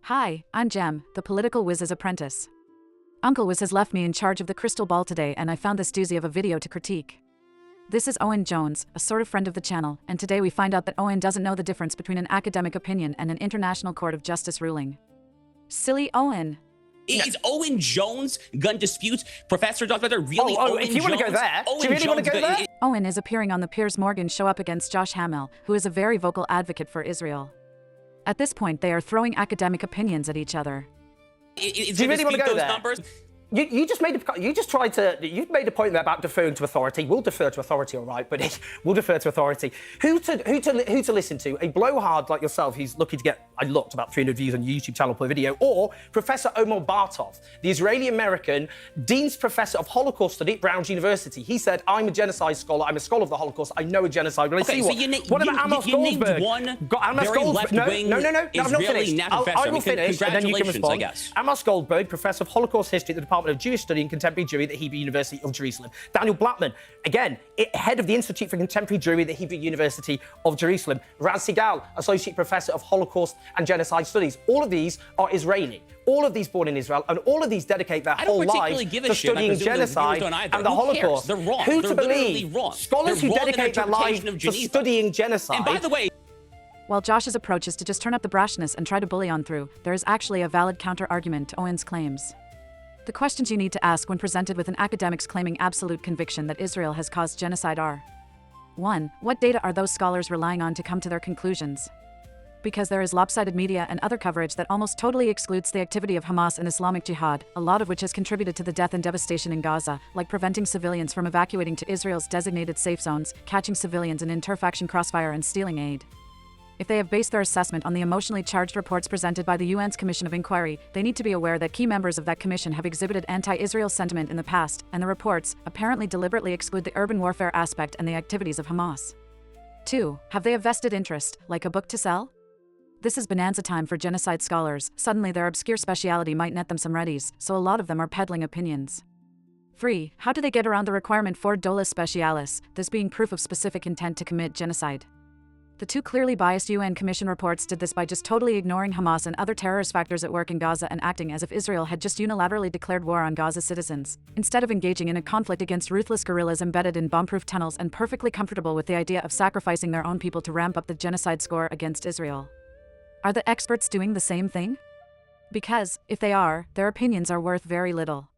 Hi, I'm Jem, the political whiz's apprentice. Uncle Wiz has left me in charge of the crystal ball today, and I found this doozy of a video to critique. This is Owen Jones, a sort of friend of the channel, and today we find out that Owen doesn't know the difference between an academic opinion and an international court of justice ruling. Silly Owen. Is Owen Jones gun disputes? Professor Dr. Really? Owen if you want to go there, do you really want to go there? Owen is appearing on the Piers Morgan show up against Josh Hamel, who is a very vocal advocate for Israel. At this point, they are throwing academic opinions at each other. Do you really want to go there? Numbers? You just made you've made a point there about deferring to authority. We'll defer to authority, all right, but we'll defer to authority. Who to listen to? A blowhard like yourself who's looking to get, I looked, about 300 views on your YouTube channel per video, or Professor Omar Bartov, the Israeli-American Dean's Professor of Holocaust Study at Brown University. He said, I'm a genocide scholar, I'm a scholar of the Holocaust, I know a genocide. Well, okay, so what about Amos Goldberg? One very left-wing Israeli natural professor. I will finish, and then you can respond. I guess. Amos Goldberg, Professor of Holocaust History at the Department of Jewish Study and Contemporary Jewry at the Hebrew University of Jerusalem. Daniel Blattman, again, head of the Institute for Contemporary Jewry at the Hebrew University of Jerusalem. Raz Sigal, Associate Professor of Holocaust and Genocide Studies. All of these are Israeli. All of these born in Israel, and all of these dedicate their whole lives to studying genocide and the Holocaust. They're wrong. Who to believe? Scholars who dedicate their lives to studying genocide. And by the way, while Josh's approach is to just turn up the brashness and try to bully on through, there is actually a valid counter-argument to Owen's claims. The questions you need to ask when presented with an academic's claiming absolute conviction that Israel has caused genocide are: 1. What data are those scholars relying on to come to their conclusions? Because there is lopsided media and other coverage that almost totally excludes the activity of Hamas and Islamic Jihad, a lot of which has contributed to the death and devastation in Gaza, like preventing civilians from evacuating to Israel's designated safe zones, catching civilians in inter-faction crossfire, and stealing aid. If they have based their assessment on the emotionally charged reports presented by the UN's Commission of Inquiry, they need to be aware that key members of that commission have exhibited anti-Israel sentiment in the past, and the reports apparently deliberately exclude the urban warfare aspect and the activities of Hamas. 2. Have they a vested interest, like a book to sell? This is bonanza time for genocide scholars. Suddenly their obscure speciality might net them some readies, so a lot of them are peddling opinions. 3. How do they get around the requirement for dolus specialis, this being proof of specific intent to commit genocide? The two clearly biased UN Commission reports did this by just totally ignoring Hamas and other terrorist factors at work in Gaza and acting as if Israel had just unilaterally declared war on Gaza citizens, instead of engaging in a conflict against ruthless guerrillas embedded in bomb-proof tunnels and perfectly comfortable with the idea of sacrificing their own people to ramp up the genocide score against Israel. Are the experts doing the same thing? Because, if they are, their opinions are worth very little.